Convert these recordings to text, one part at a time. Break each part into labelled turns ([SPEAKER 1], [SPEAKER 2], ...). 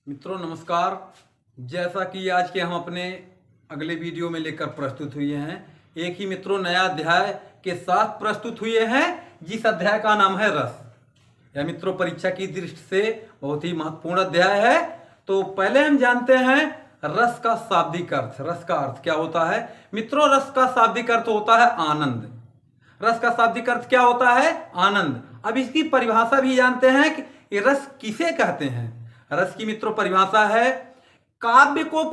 [SPEAKER 1] मित्रों नमस्कार। जैसा कि आज के हम अपने अगले वीडियो में लेकर प्रस्तुत हुए हैं, एक ही मित्रों नया अध्याय के साथ प्रस्तुत हुए हैं, जिस अध्याय का नाम है रस। यह मित्रों परीक्षा की दृष्टि से बहुत ही महत्वपूर्ण अध्याय है। तो पहले हम जानते हैं रस का शाब्दिक अर्थ। रस का अर्थ क्या होता है मित्रों? रस का शाब्दिक अर्थ होता है आनंद। रस का शाब्दिक अर्थ क्या होता है? आनंद। अब इसकी परिभाषा भी जानते हैं कि रस किसे कहते हैं। रस की मित्रों परिभाषा है काव्य को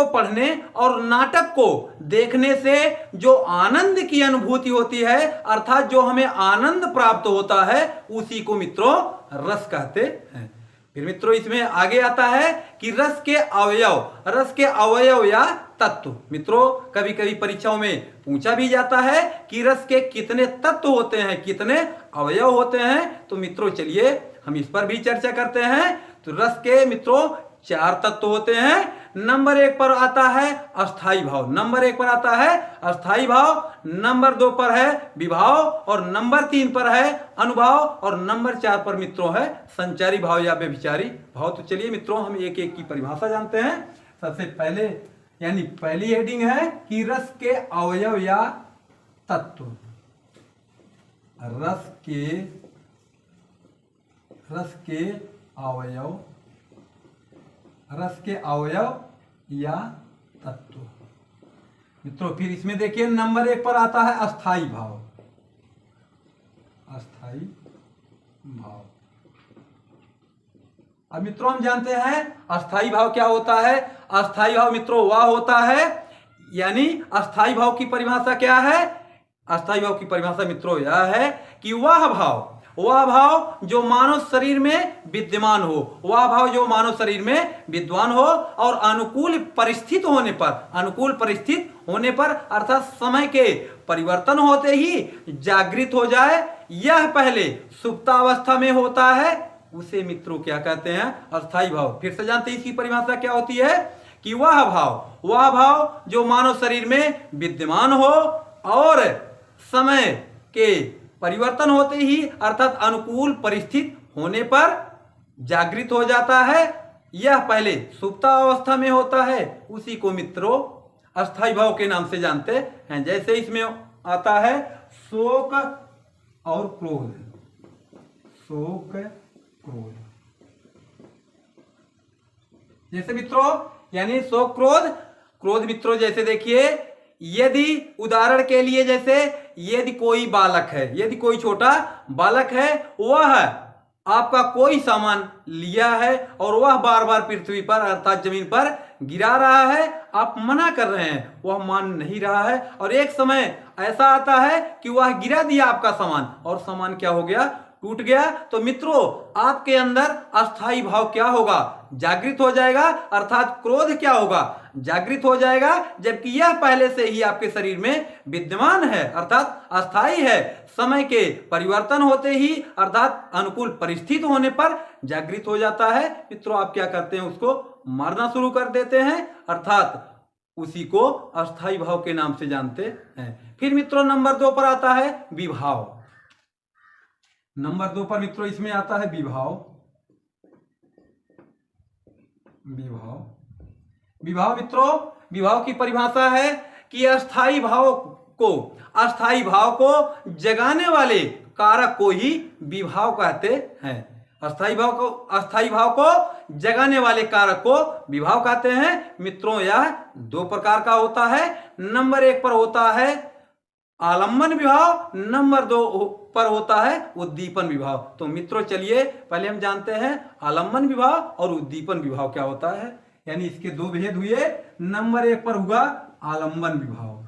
[SPEAKER 1] पढ़ने और नाटक को देखने से जो आनंद की अनुभूति होती है, अर्थात जो हमें आनंद प्राप्त होता है, उसी को मित्रों रस कहते हैं। फिर मित्रों इसमें आगे आता है कि रस के अवयव या तत्व। मित्रों कभी कभी परीक्षाओं में पूछा भी जाता है कि रस के कितने तत्व होते हैं, कितने अवयव होते हैं। तो मित्रों चलिए हम इस पर भी चर्चा करते हैं। तो रस के मित्रों 4 तत्व होते हैं। नंबर 1 पर आता है अस्थाई भाव, नंबर 2 पर है विभाव, और नंबर 3 पर है अनुभाव, और नंबर 4 पर मित्रों है संचारी भाव या व्यभिचारी भाव। तो चलिए मित्रों हम एक एक की परिभाषा जानते हैं। सबसे पहले यानी पहली हेडिंग है कि रस के अवयव या तत्व। रस के अवयव या तत्व। मित्रों फिर इसमें देखिए नंबर 1 पर आता है अस्थाई भाव। अब मित्रों हम जानते हैं अस्थाई भाव क्या होता है। अस्थाई भाव मित्रों वह होता है, यानी अस्थाई भाव की परिभाषा क्या है? अस्थाई भाव की परिभाषा मित्रों यह है कि वह भाव जो मानव शरीर में विद्यमान हो, और अनुकूल परिस्थिति होने पर अर्थात समय के परिवर्तन होते ही जागृत हो जाए, यह पहले सुप्तावस्था में होता है, उसे मित्रों क्या कहते हैं? अस्थाई भाव। फिर से जानते हैं इसकी परिभाषा क्या होती है कि वह भाव जो मानव शरीर में विद्यमान हो और समय के परिवर्तन होते ही अर्थात अनुकूल परिस्थिति होने पर जागृत हो जाता है, यह पहले सुप्तावस्था में होता है, उसी को मित्रों अस्थाई भाव के नाम से जानते हैं। जैसे इसमें आता है शोक और क्रोध। जैसे मित्रों यानी शोक क्रोध मित्रों जैसे देखिए, यदि उदाहरण के लिए जैसे यदि कोई छोटा बालक है, वह आपका कोई सामान लिया है और वह बार बार पृथ्वी पर अर्थात जमीन पर गिरा रहा है, आप मना कर रहे हैं, वह मान नहीं रहा है, और एक समय ऐसा आता है कि वह गिरा दिया आपका सामान और सामान क्या हो गया? टूट गया। तो मित्रों आपके अंदर अस्थाई भाव क्या होगा? जागृत हो जाएगा, अर्थात क्रोध क्या होगा? जागृत हो जाएगा, जबकि यह पहले से ही आपके शरीर में विद्यमान है, अर्थात अस्थाई है। समय के परिवर्तन होते ही अर्थात अनुकूल परिस्थिति होने पर जागृत हो जाता है। मित्रों आप क्या करते हैं? उसको मारना शुरू कर देते हैं, अर्थात उसी को अस्थाई भाव के नाम से जानते हैं। फिर मित्रों नंबर 2 पर आता है विभाव। नंबर 2 पर मित्रों इसमें आता है विभाव मित्रों विभाव की परिभाषा है कि अस्थाई भाव को जगाने वाले कारक को ही विभाव कहते हैं। अस्थाई भाव को जगाने वाले कारक को विभाव कहते हैं। मित्रों यह 2 प्रकार का होता है। नंबर 1 पर होता है आलम्बन विभाव, नंबर 2 पर होता है उद्दीपन विभाव। तो मित्रों चलिए पहले हम जानते हैं आलम्बन विभाव और उद्दीपन विभाव क्या होता है, यानी इसके 2 भेद हुए। नंबर 1 पर होगा आलम्बन विभाव।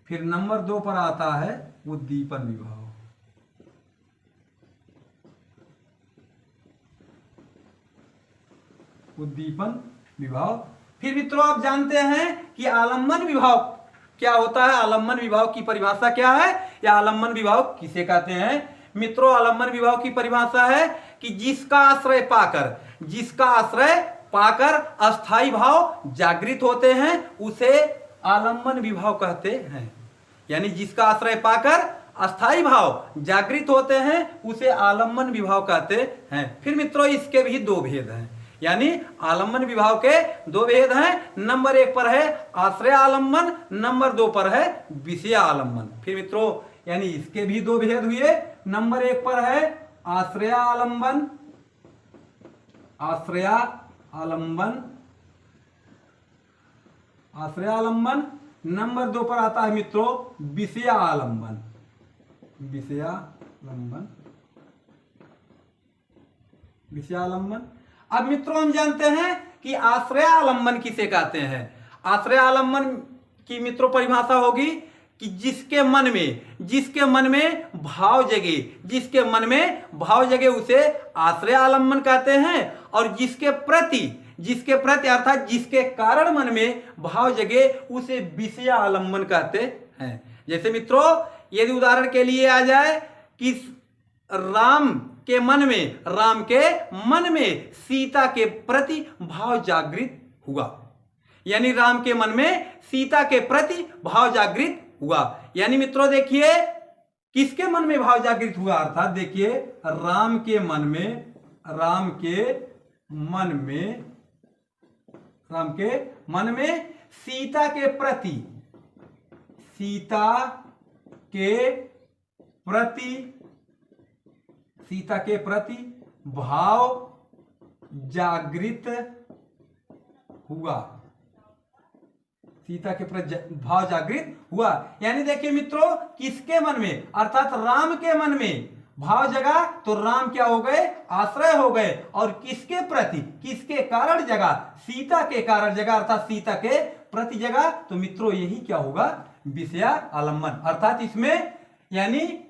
[SPEAKER 1] फिर नंबर 2 पर आता है उद्दीपन विभाव। फिर मित्रों आप जानते हैं कि आलम्बन विभाव क्या होता है? आलम्बन विभाव की परिभाषा क्या है या आलम्बन विभाव किसे कहते हैं? मित्रों आलम्बन विभाव की परिभाषा है कि जिसका आश्रय पाकर अस्थाई भाव जागृत होते हैं, उसे आलम्बन विभाव कहते हैं। यानी जिसका आश्रय पाकर अस्थाई भाव जागृत होते हैं उसे आलम्बन विभाव कहते हैं। फिर मित्रों इसके भी दो भेद हैं, यानी आलम्बन विभाव के दो भेद हैं। नंबर 1 पर है आश्रय आलम्बन, नंबर 2 पर है विषय आलम्बन। फिर मित्रों यानी इसके भी दो भेद हुए। नंबर 1 पर है आश्रय आलम्बन, आश्रय आलम्बन, आश्रय आलम्बन। नंबर 2 पर आता है मित्रों विषय आलम्बन, विषय आलम्बन, विषय आलम्बन। अब मित्रों हम जानते हैं कि आश्रय आलम्बन किसे कहते हैं। आश्रय आलम्बन की मित्रों परिभाषा होगी कि जिसके मन में भाव जगे, जिसके मन में भाव जगे उसे आश्रय आलम्बन कहते हैं। और जिसके प्रति अर्थात जिसके कारण मन में भाव जगे उसे विषय आलम्बन कहते हैं। जैसे मित्रों यदि उदाहरण के लिए आ जाए कि राम के मन में सीता के प्रति भाव जागृत हुआ, यानी राम के मन में सीता के प्रति भाव जागृत हुआ। यानी मित्रों देखिए किसके मन में भाव जागृत हुआ, अर्थात देखिए राम के मन में सीता के प्रति भाव जागृत हुआ, सीता के प्रति भाव जागृत हुआ। यानी देखिए मित्रों किसके मन में, अर्थात राम के मन में भाव जगा तो राम क्या हो गए, आश्रय हो गए। और किसके प्रति, किसके कारण जगा, सीता के कारण जगा, अर्थात सीता के प्रति जगा। तो मित्रों यही क्या होगा, विषय आलम्बन। अर्थात इसमें यानी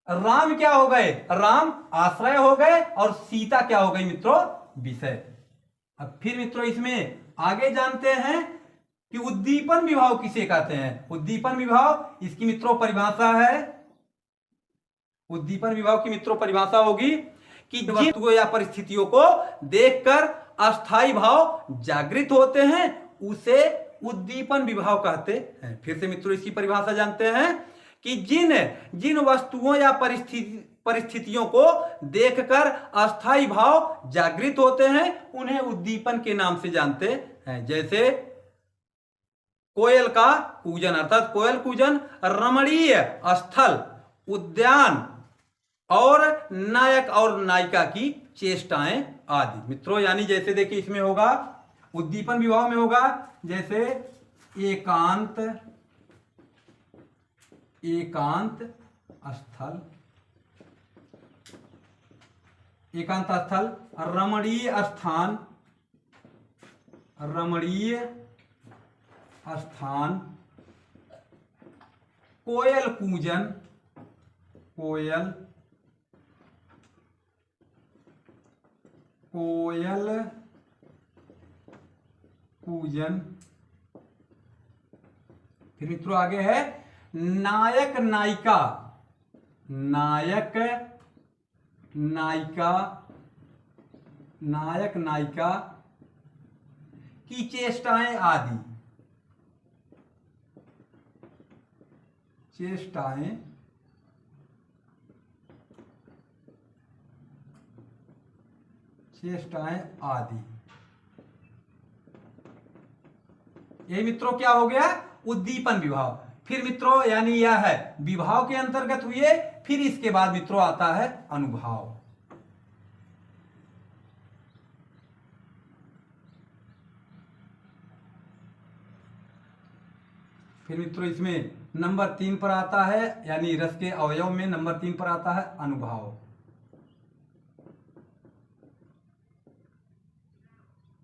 [SPEAKER 1] राम क्या हो गए, राम आश्रय हो गए और सीता क्या हो गई मित्रों, विषय। अब फिर मित्रों इसमें आगे जानते हैं कि उद्दीपन विभाव किसे कहते हैं। उद्दीपन विभाव इसकी मित्रों परिभाषा है, उद्दीपन विभाव की मित्रों परिभाषा होगी कि जिन वस्तुओं या परिस्थितियों को देखकर अस्थाई भाव जागृत होते हैं उसे उद्दीपन विभाव कहते हैं। फिर से मित्रों इसकी परिभाषा जानते हैं कि जिन वस्तुओं या परिस्थितियों को देखकर अस्थाई भाव जागृत होते हैं उन्हें उद्दीपन के नाम से जानते हैं। जैसे कोयल का कूजन, अर्थात कोयल कूजन, रमणीय स्थल, उद्यान और नायक और नायिका की चेष्टाएं आदि। मित्रों यानी जैसे देखिए इसमें होगा उद्दीपन विभाव में होगा जैसे एकांत स्थल, एकांत स्थल, रमणीय स्थान, रमणीय स्थान, कोयल कूजन, कोयल कूजन। फिर मित्रों आगे है नायक नायिका, नायक नायिका की चेष्टाएं आदि, चेष्टाएं आदि। ये मित्रों क्या हो गया, उद्दीपन विभाव। फिर मित्रों यानी यह है विभाव के अंतर्गत हुए। फिर इसके बाद मित्रों आता है अनुभाव। फिर मित्रों इसमें नंबर 3 पर आता है, यानी रस के अवयव में नंबर 3 पर आता है अनुभाव।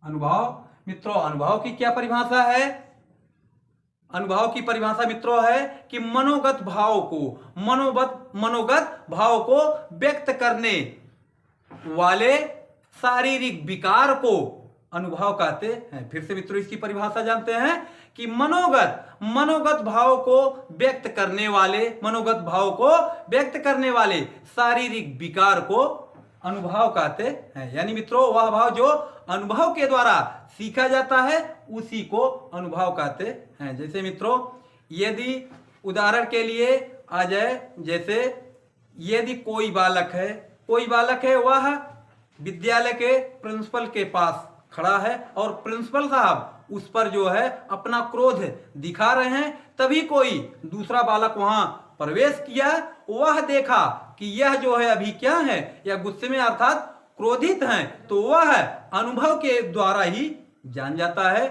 [SPEAKER 1] अनुभाव मित्रों, अनुभाव की क्या परिभाषा है। अनुभाव की परिभाषा मित्रों है कि मनोगत भाव को व्यक्त करने वाले शारीरिक विकार को अनुभाव कहते हैं। फिर से मित्रों इसकी परिभाषा जानते हैं कि मनोगत भाव को व्यक्त करने वाले शारीरिक विकार को अनुभाव कहते हैं। यानी मित्रों वह भाव जो अनुभव के द्वारा सीखा जाता है उसी को अनुभाव कहते हैं। जैसे मित्रों यदि उदाहरण के लिए आ जाए, जैसे यदि कोई बालक है वह विद्यालय के प्रिंसिपल के पास खड़ा है और प्रिंसिपल साहब उस पर जो है अपना क्रोध दिखा रहे हैं, तभी कोई दूसरा बालक वहां प्रवेश किया, वह देखा कि यह जो है अभी क्या है, यह गुस्से में अर्थात क्रोधित हैं, तो वह अनुभव के द्वारा ही जान जाता है,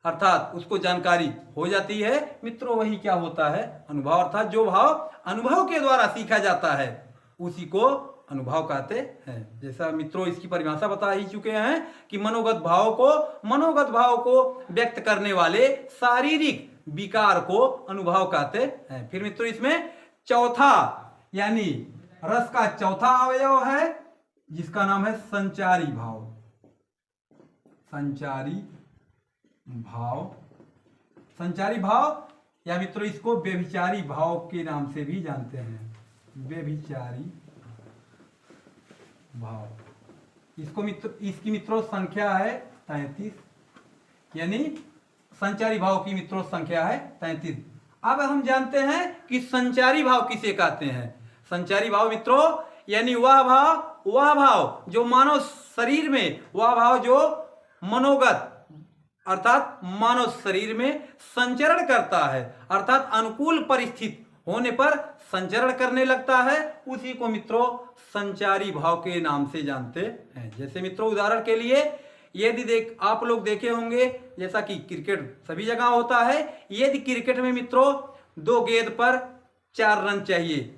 [SPEAKER 1] अर्थात उसको जानकारी हो जाती है। मित्रों वही क्या होता है, अनुभव, अर्थात जो भाव अनुभव के द्वारा सीखा जाता है उसी को अनुभव कहते हैं। जैसा मित्रों इसकी परिभाषा बता ही चुके हैं कि मनोगत भाव को व्यक्त करने वाले शारीरिक विकार को अनुभव कहते हैं। फिर मित्रों इसमें चौथा यानी रस का चौथा अवयव है जिसका नाम है संचारी भाव। संचारी भाव या मित्रों इसको व्यभिचारी भाव के नाम से भी जानते हैं, व्यभिचारी भाव। इसकी मित्रों संख्या है 33, यानी संचारी भाव की मित्रों संख्या है 33। अब हम जानते हैं कि संचारी भाव किसे कहते हैं। संचारी भाव मित्रों यानी वह भाव जो मानव शरीर में, वह भाव जो मनोगत अर्थात मानव शरीर में संचरण करता है, अर्थात अनुकूल परिस्थिति होने पर संचरण करने लगता है, उसी को मित्रों संचारी भाव के नाम से जानते हैं। जैसे मित्रों उदाहरण के लिए यदि आप लोग देखे होंगे, जैसा कि क्रिकेट सभी जगह होता है, यदि क्रिकेट में मित्रों 2 गेंद पर 4 रन चाहिए,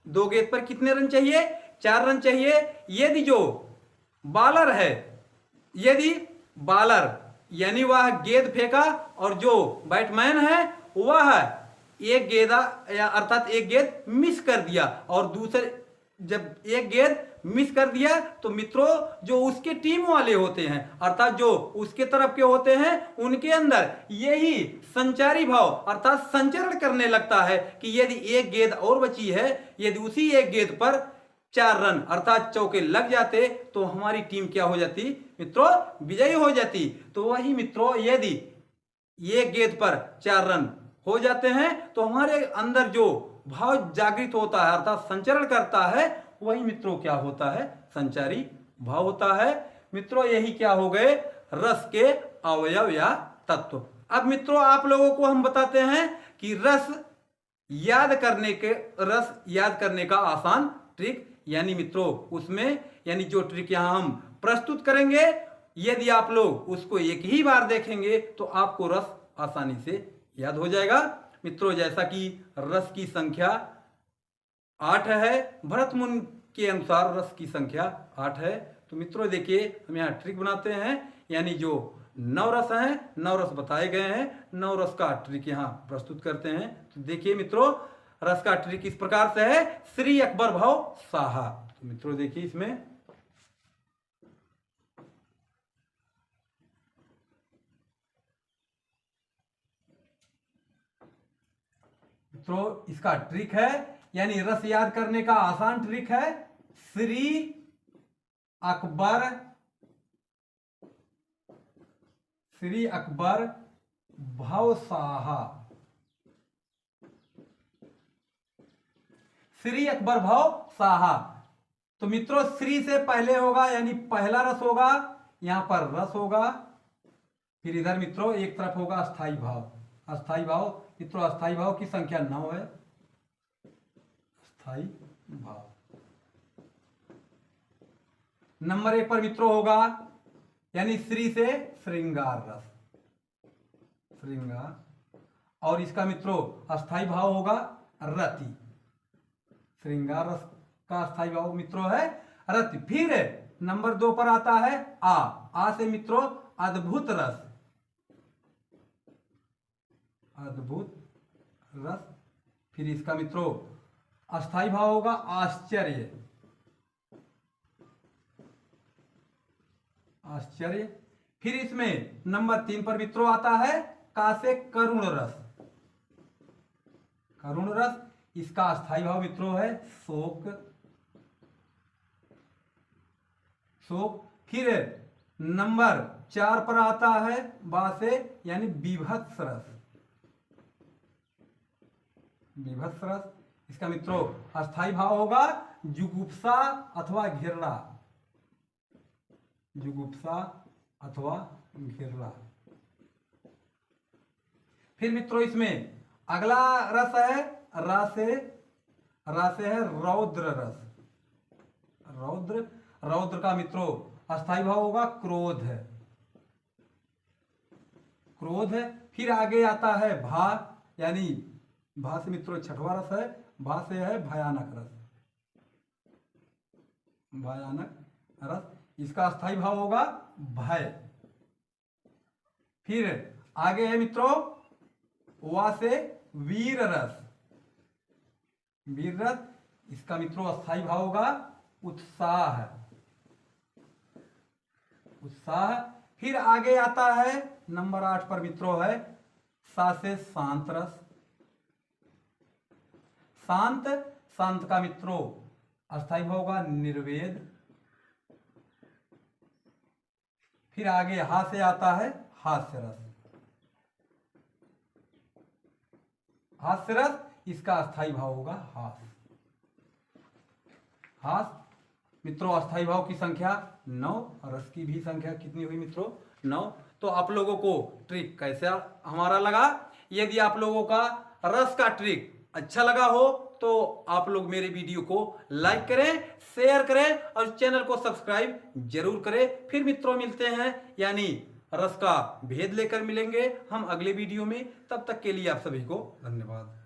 [SPEAKER 1] 2 गेंद पर कितने रन चाहिए, 4 रन चाहिए। यदि जो बॉलर है, यदि बॉलर यानी वह गेंद फेंका और जो बैट्समैन है वह एक गेंद अर्थात एक गेंद मिस कर दिया, और दूसरे जब एक गेंद मिस कर दिया तो मित्रों जो उसके टीम वाले होते हैं, अर्थात जो उसके तरफ के होते हैं, उनके अंदर यही संचारी भाव अर्थात संचरण करने लगता है कि यदि एक गेंद और बची है, यदि उसी एक गेंद पर 4 रन अर्थात चौके लग जाते तो हमारी टीम क्या हो जाती मित्रों, विजयी हो जाती। तो वही मित्रों यदि एक गेंद पर 4 रन हो जाते हैं तो हमारे अंदर जो भाव जागृत होता है अर्थात संचरण करता है, वही मित्रों क्या होता है, संचारी भाव होता है। मित्रों यही क्या हो गए, रस के अवयव या तत्व। अब मित्रों आप लोगों को हम बताते हैं कि रस याद करने का आसान ट्रिक, यानी मित्रों उसमें यानी जो ट्रिक यहां हम प्रस्तुत करेंगे, यदि आप लोग उसको एक ही बार देखेंगे तो आपको रस आसानी से याद हो जाएगा। मित्रों जैसा कि रस की संख्या 8 है, भरत मुनि के अनुसार रस की संख्या 8 है। तो मित्रों देखिए हम यहाँ ट्रिक बनाते हैं, यानी जो 9 रस हैं, 9 रस बताए गए हैं, 9 रस का ट्रिक यहाँ प्रस्तुत करते हैं। तो देखिए मित्रों रस का ट्रिक इस प्रकार से है, श्री अकबर भाव साहा। तो मित्रों देखिए इसमें मित्रों इसका ट्रिक है, यानी रस याद करने का आसान ट्रिक है, श्री अकबर भवसाहा। श्री अकबर भाव साहा। तो मित्रों श्री से पहले होगा यानी पहला रस होगा, यहां पर रस होगा, फिर इधर मित्रों एक तरफ होगा अस्थाई भाव। अस्थाई भाव मित्रों, अस्थाई भाव की संख्या 9 है। अस्थाई भाव नंबर 1 पर मित्रों होगा यानी श्री से श्रृंगार रस, श्रृंगार, और इसका मित्रों अस्थाई भाव होगा रति। श्रृंगार रस का अस्थाई भाव मित्रों है रति। फिर नंबर 2 पर आता है आ से मित्रों अद्भुत रस, अद्भुत रस। फिर इसका मित्रों अस्थाई भाव होगा आश्चर्य, आश्चर्य। फिर इसमें नंबर 3 पर मित्रों आता है का से करुण रस, करुण रस। इसका अस्थाई भाव मित्रों है शोक, शोक। फिर नंबर 4 पर आता है बा से यानी बीभत्स रस, विभत्स रस। इसका मित्रों अस्थाई भाव होगा जुगुप्सा अथवा घिरना, जुगुप्सा अथवा घिरना। फिर मित्रों इसमें अगला रस है रस है रौद्र रस। रौद्र का मित्रों अस्थाई भाव होगा क्रोध है, क्रोध है। फिर आगे आता है भा, यानी भा से मित्रों छठवां रस है, भा से है भयानक रस, भयानक रस। इसका अस्थाई भाव होगा भय। फिर आगे है मित्रों वा से वीर रस, वीर रस। इसका मित्रों अस्थाई भाव होगा उत्साह, उत्साह। फिर आगे आता है नंबर 8 पर मित्रों है सा से शांत रस, शांत। शांत का मित्रों अस्थाई भाव होगा निर्वेद। फिर आगे हा से आता है हास्य रस, हास्य रस। इसका अस्थाई भाव होगा हास, हास। मित्रों अस्थाई भाव की संख्या 9, रस की भी संख्या कितनी हुई मित्रों 9। तो आप लोगों को ट्रिक कैसा हमारा लगा? यदि आप लोगों का रस का ट्रिक अच्छा लगा हो तो आप लोग मेरे वीडियो को लाइक करें, शेयर करें और चैनल को सब्सक्राइब जरूर करें। फिर मित्रों मिलते हैं, यानी रस का भेद लेकर मिलेंगे हम अगले वीडियो में। तब तक के लिए आप सभी को धन्यवाद।